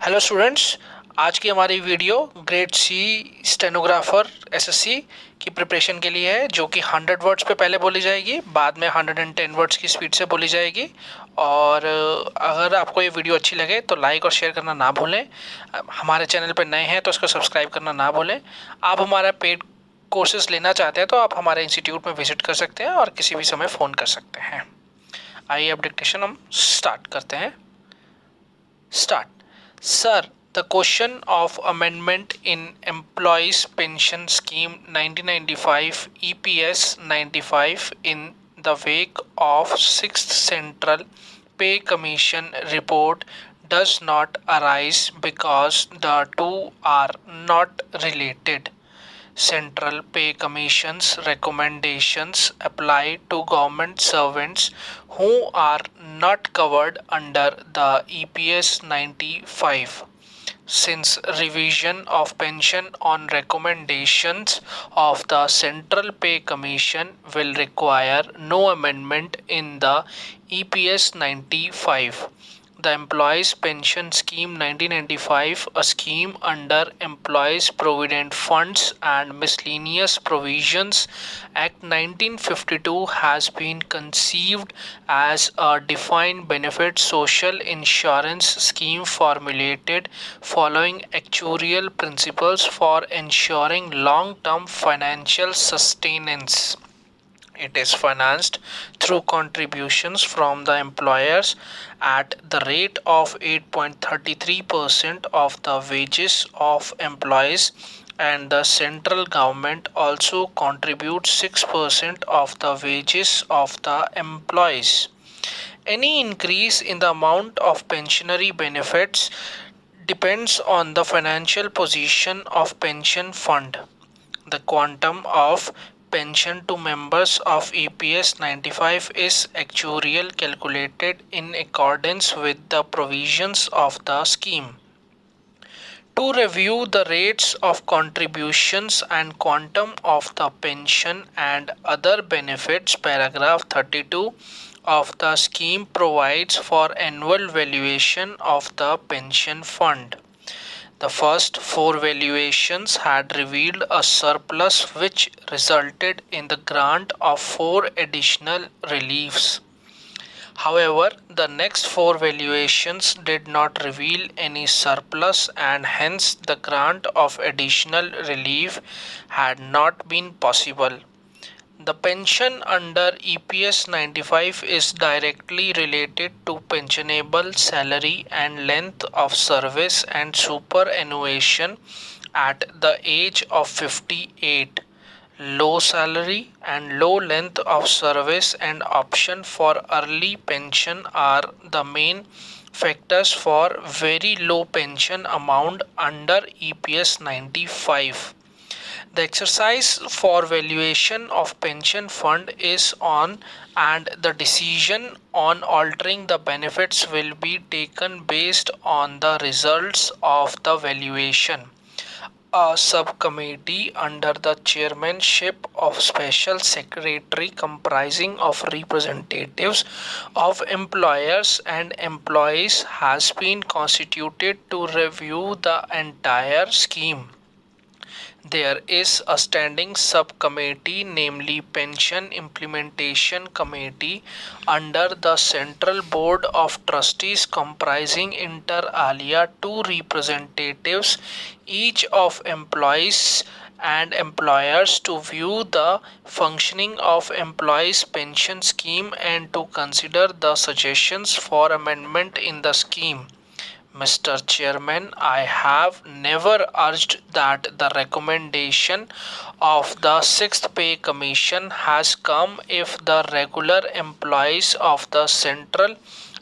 Hello students. आज की हमारी video grade C stenographer SSC की प्रिपरेशन के लिए है, जो कि 100 वर्ड्स पे पहले बोली जाएगी, बाद में 110 वर्ड्स की स्पीड से बोली जाएगी। और अगर आपको ये वीडियो अच्छी लगे तो लाइक और शेयर करना ना भूलें। हमारे चैनल पे नए हैं तो इसको सब्सक्राइब करना ना भूलें। आप हमारा पेड कोर्सेज लेना चाहते हैं तो आप हमारे इंस्टीट्यूट में विजिट कर सकते हैं और किसी भी समय फ़ोन कर सकते हैं। आइए अब डिक्टेशन हम स्टार्ट करते हैं। Start. Sir, the question of amendment in Employees Pension Scheme 1995 EPS 95 in the wake of 6th Central Pay Commission report does not arise because the two are not related. Central Pay Commission's recommendations apply to government servants who are not covered under the EPS 95. Since revision of pension on recommendations of the Central Pay Commission will require no amendment in the EPS 95. The Employees Pension Scheme 1995, a scheme under Employees Provident Funds and Miscellaneous Provisions Act 1952, has been conceived as a defined benefit social insurance scheme formulated following actuarial principles for ensuring long-term financial sustenance. It is financed through contributions from the employers at the rate of 8.33% of the wages of employees, and the central government also contributes 6% of the wages of the employees. Any increase in the amount of pensionary benefits depends on the financial position of pension fund. The quantum of pension to members of EPS 95 is actuarial calculated in accordance with the provisions of the scheme. To review the rates of contributions and quantum of the pension and other benefits, paragraph 32 of the scheme provides for annual valuation of the pension fund. The first four valuations had revealed a surplus which resulted in the grant of four additional reliefs. However, the next four valuations did not reveal any surplus, and hence the grant of additional relief had not been possible. The pension under EPS 95 is directly related to pensionable salary and length of service and superannuation at the age of 58. Low salary and low length of service and option for early pension are the main factors for very low pension amount under EPS 95. The exercise for valuation of pension fund is on, and the decision on altering the benefits will be taken based on the results of the valuation. A subcommittee under the chairmanship of Special Secretary comprising of representatives of employers and employees has been constituted to review the entire scheme. There is a standing subcommittee, namely Pension Implementation Committee, under the Central Board of Trustees comprising inter alia two representatives, each of employees and employers, to view the functioning of employees pension scheme and to consider the suggestions for amendment in the scheme. Mr. Chairman, I have never urged that the recommendation of the Sixth Pay Commission has come if the regular employees of the central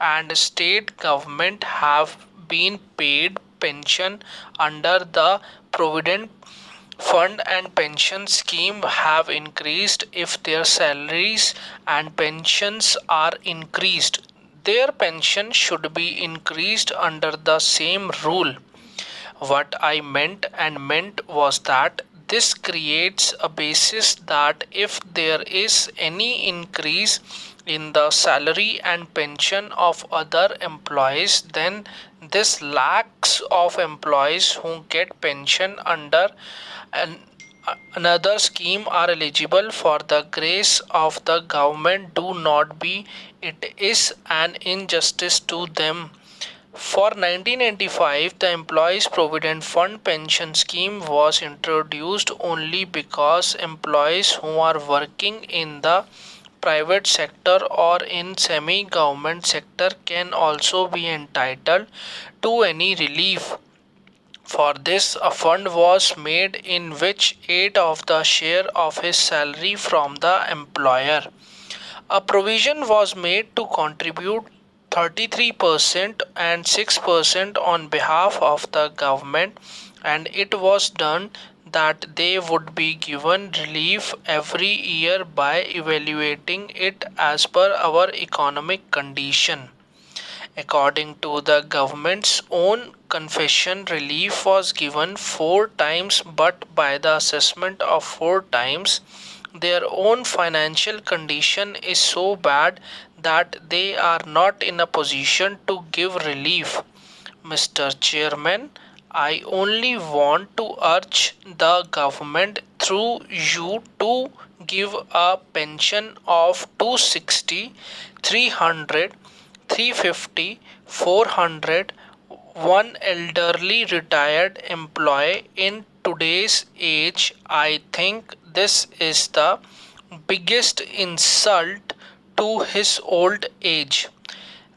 and state government have been paid pension under the Provident Fund and pension scheme have increased, if their salaries and pensions are increased, their pension should be increased under the same rule. What I meant was that this creates a basis that if there is any increase in the salary and pension of other employees, then this lakhs of employees who get pension under an another scheme are eligible for the grace of the government do not be. It is an injustice to them. For 1995, the Employees Provident Fund pension scheme was introduced only because employees who are working in the private sector or in semi-government sector can also be entitled to any relief. For this, a fund was made in which 8 of the share of his salary from the employer. A provision was made to contribute 33% and 6% on behalf of the government, and it was done that they would be given relief every year by evaluating it as per our economic condition. According to the government's own confession, relief was given 4 times, but by the assessment of 4 times, their own financial condition is so bad that they are not in a position to give relief. Mr. Chairman, I only want to urge the government through you to give a pension of 260, 300, 350, 400 one elderly retired employee in today's age. I think this is the biggest insult to his old age.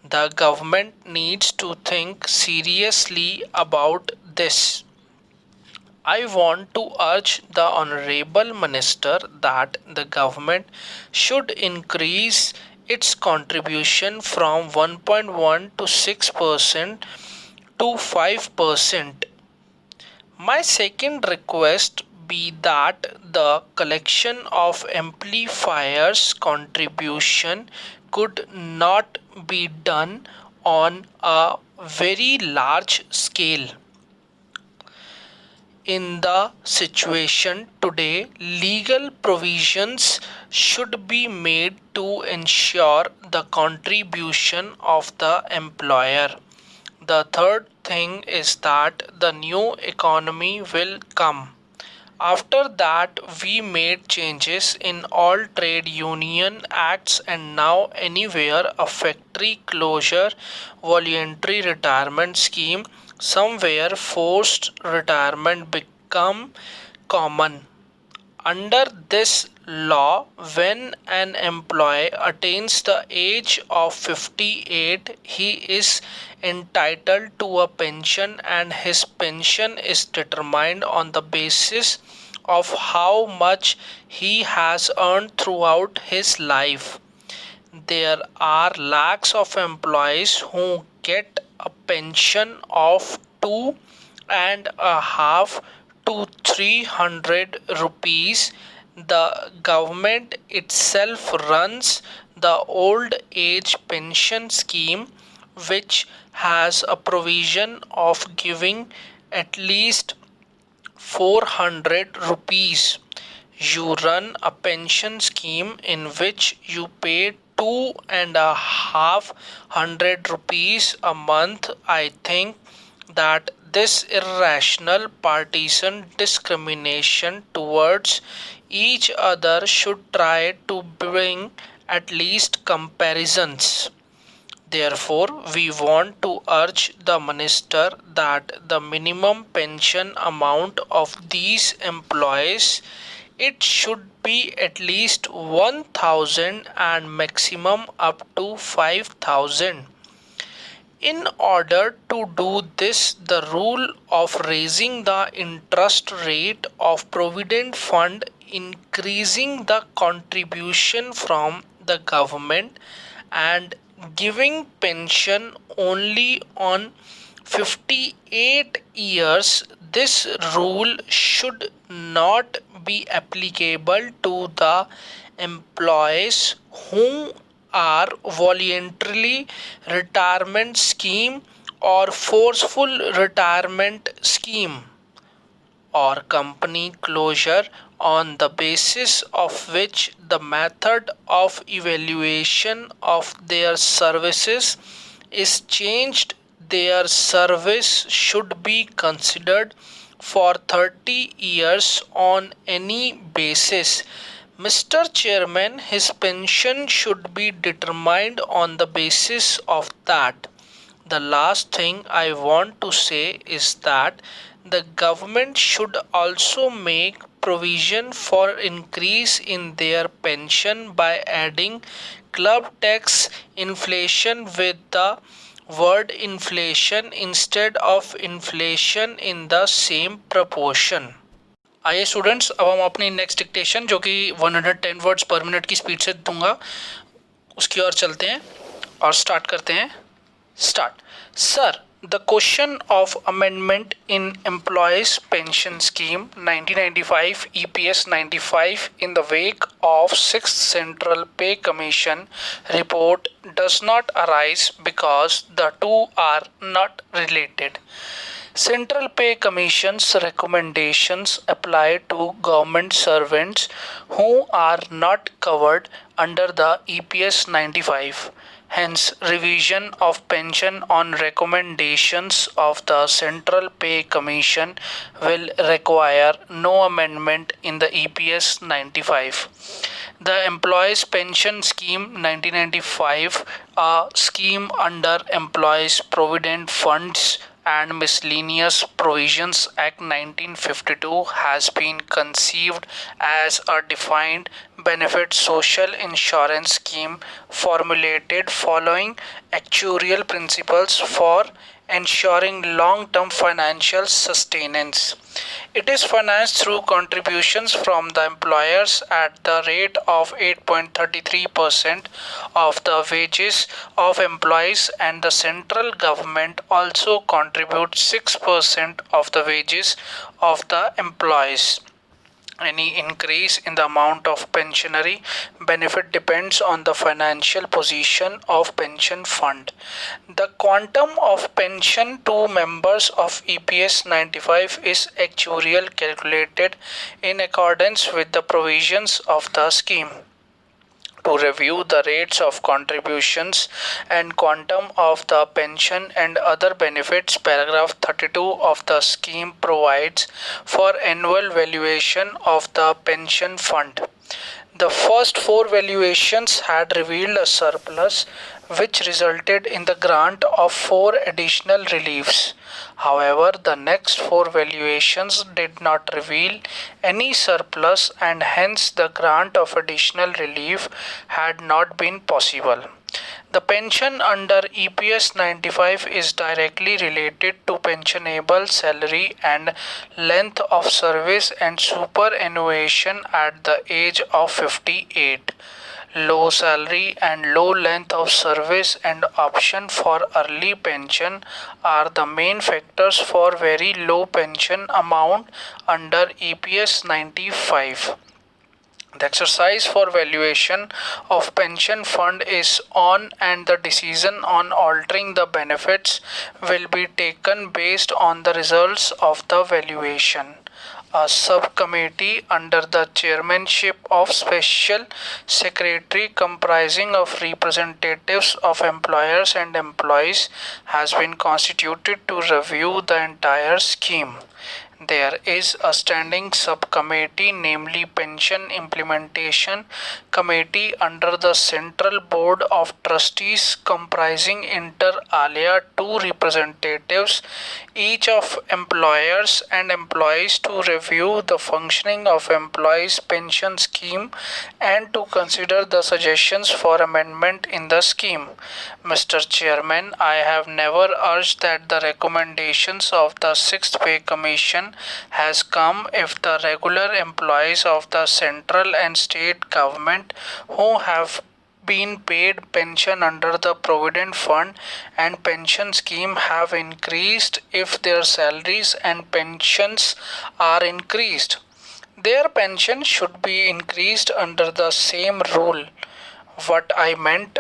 The government needs to think seriously about this. I want to urge the Honorable Minister that the government should increase its contribution from 1.1 to 6% to 5%. My second request be that the collection of amplifiers contribution could not be done on a very large scale. In the situation today, legal provisions should be made to ensure the contribution of the employer. The third thing is that the new economy will come. After that, we made changes in all trade union acts, and now anywhere a factory closure, voluntary retirement scheme, somewhere forced retirement become common. Under this law, when an employee attains the age of 58, he is entitled to a pension, and his pension is determined on the basis of how much he has earned throughout his life. There are lakhs of employees who get a pension of 2.5 to 300 rupees. The government itself runs the old age pension scheme, which has a provision of giving at least 400 rupees. You run a pension scheme in which you pay 2.5 rupees a month. I think that this irrational partisan discrimination towards each other should try to bring at least comparisons. Therefore, we want to urge the minister that the minimum pension amount of these employees, it should be at least 1000 and maximum up to 5000. In order to do this, the rule of raising the interest rate of Provident Fund, increasing the contribution from the government, and giving pension only on 58 years, this rule should not be applicable to the employees who are voluntarily retirement scheme or forceful retirement scheme or company closure on the basis of which the method of evaluation of their services is changed, their service should be considered for 30 years on any basis. Mr. Chairman, his pension should be determined on the basis of that. The last thing I want to say is that the government should also make provision for increase in their pension by adding club tax inflation with the word inflation instead of inflation in the same proportion. आइए students, अब हम अपनी next dictation जो कि 110 words पर minute की speed से दूंगा उसकी ओर चलते हैं और स्टार्ट करते हैं. Start. Sir, the question of amendment in employees pension scheme 1995 EPS 95 in the wake of 6th Central Pay Commission report does not arise because the two are not related. Central Pay Commission's recommendations apply to government servants who are not covered under the EPS 95. Hence, revision of pension on recommendations of the Central Pay Commission will require no amendment in the EPS 95. The Employees Pension Scheme 1995, a scheme under Employees Provident Funds and Miscellaneous Provisions Act 1952, has been conceived as a defined benefit social insurance scheme formulated following actuarial principles for ensuring long-term financial sustenance. It is financed through contributions from the employers at the rate of 8.33% of the wages of employees, and the central government also contributes 6% of the wages of the employees. Any increase in the amount of pensionary benefit depends on the financial position of pension fund. The quantum of pension to members of EPS 95 is actuarial calculated in accordance with the provisions of the scheme. To review the rates of contributions and quantum of the pension and other benefits, paragraph 32 of the scheme provides for annual valuation of the pension fund. The first four valuations had revealed a surplus which resulted in the grant of 4 additional reliefs. However, the next four valuations did not reveal any surplus, and hence the grant of additional relief had not been possible. The pension under EPS 95 is directly related to pensionable salary and length of service and superannuation at the age of 58. Low salary and low length of service and option for early pension are the main factors for very low pension amount under EPS 95. The exercise for valuation of pension fund is on, and the decision on altering the benefits will be taken based on the results of the valuation. A subcommittee under the chairmanship of Special Secretary comprising of representatives of employers and employees has been constituted to review the entire scheme. There is a standing subcommittee, namely Pension Implementation Committee under the Central Board of Trustees, comprising inter alia 2 representatives, each of employers and employees, to review the functioning of employees' pension scheme and to consider the suggestions for amendment in the scheme. Mr. Chairman, I have never urged that the recommendations of the 6th Pay Commission has come if the regular employees of the central and state government who have been paid pension under the provident fund and pension scheme have increased, if their salaries and pensions are increased, their pension should be increased under the same rule. What I meant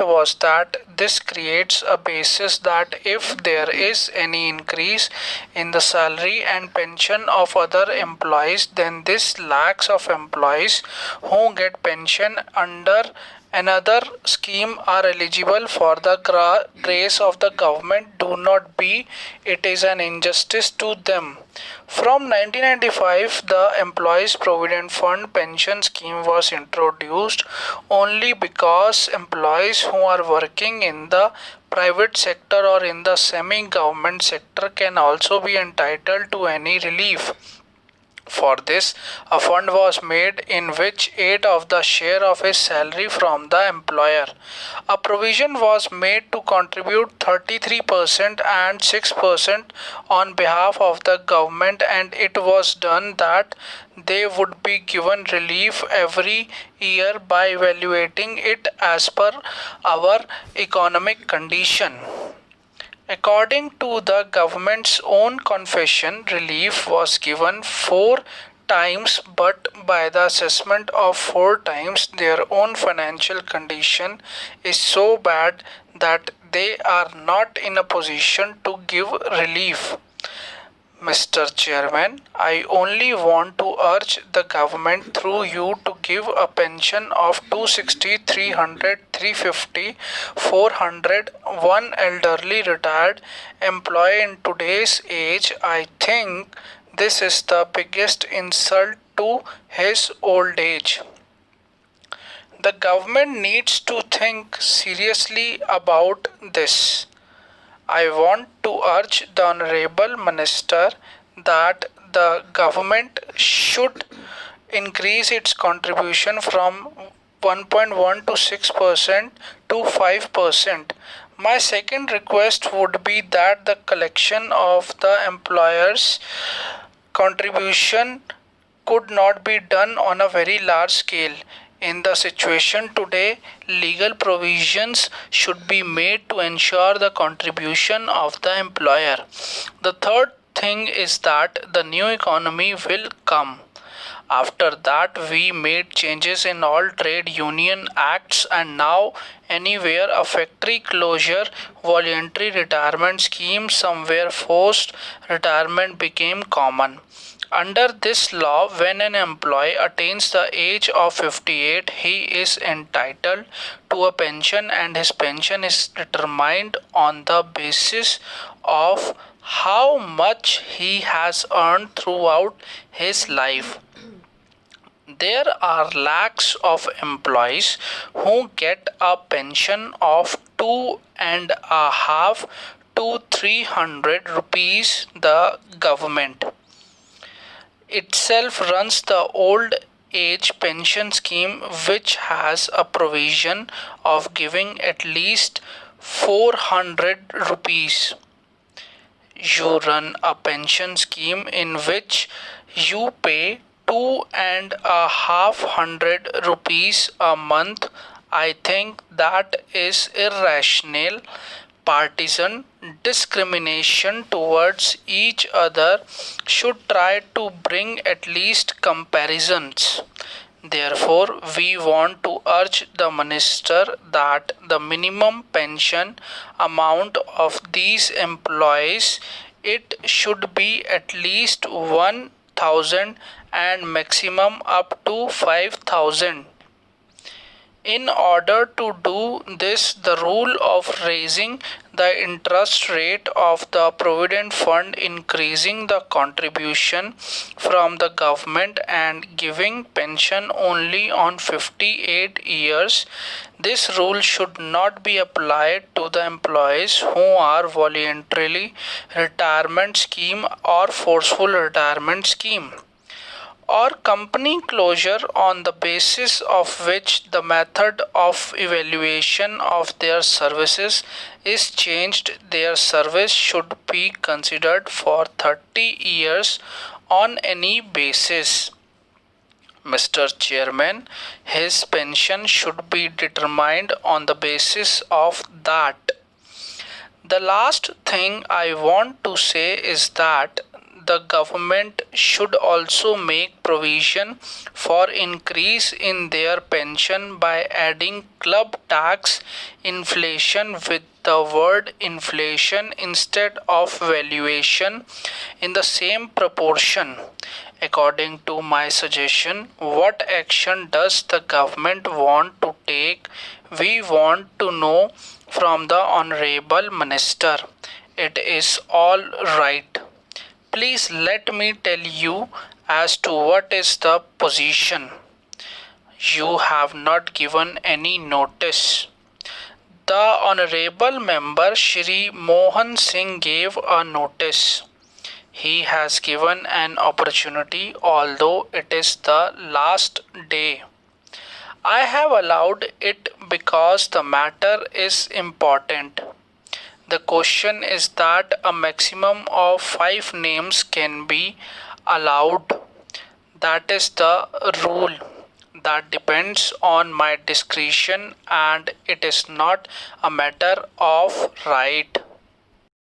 was that this creates a basis that if there is any increase in the salary and pension of other employees, then this lakhs of employees who get pension under another scheme are eligible for the grace of the government. Do not be, it is an injustice to them. From 1995, the Employees Provident Fund pension scheme was introduced only because employees who are working in the private sector or in the semi-government sector can also be entitled to any relief. For this, a fund was made in which 8 of the share of his salary from the employer. A provision was made to contribute 33% and 6% on behalf of the government, and it was done that they would be given relief every year by evaluating it as per our economic condition. According to the government's own confession, relief was given 4 times, but by the assessment of 4 times, their own financial condition is so bad that they are not in a position to give relief. Mr. Chairman, I only want to urge the government through you to give a pension of 260, 300, 350, 400 one elderly retired employee in today's age. I think this is the biggest insult to his old age. The government needs to think seriously about this. I want to urge the Honorable Minister that the government should increase its contribution from 1.1 to 6% to 5%. My second request would be that the collection of the employer's contribution could not be done on a very large scale. In the situation today, legal provisions should be made to ensure the contribution of the employer. The third thing is that the new economy will come. After that, we made changes in all trade union acts, and now anywhere a factory closure, voluntary retirement scheme, somewhere forced retirement became common. Under this law, when an employee attains the age of 58, he is entitled to a pension, and his pension is determined on the basis of how much he has earned throughout his life. There are lakhs of employees who get a pension of 2.5 to 300 rupees. The government itself runs the old age pension scheme, which has a provision of giving at least 400 rupees. You run a pension scheme in which you pay 2.5 rupees a month. I think that is irrational. Partisan discrimination towards each other should try to bring at least comparisons. Therefore, we want to urge the minister that the minimum pension amount of these employees, it should be at least 1,000 and maximum up to 5,000. In order to do this, the rule of raising the interest rate of the provident fund, increasing the contribution from the government, and giving pension only on 58 years, this rule should not be applied to the employees who are voluntarily retirement scheme or forceful retirement scheme, or company closure, on the basis of which the method of evaluation of their services is changed. Their service should be considered for 30 years on any basis. Mr. Chairman, his pension should be determined on the basis of that. The last thing I want to say is that the government should also make provision for increase in their pension by adding club tax inflation with the word inflation instead of valuation in the same proportion. According to my suggestion, what action does the government want to take? We want to know from the Honorable Minister. It is all right. Please let me tell you as to what is the position. You have not given any notice. The Honorable Member Shri Mohan Singh gave a notice. He has given an opportunity, although it is the last day. I have allowed it because the matter is important. The question is that a maximum of 5 names can be allowed. That is the rule. That depends on my discretion and it is not a matter of right.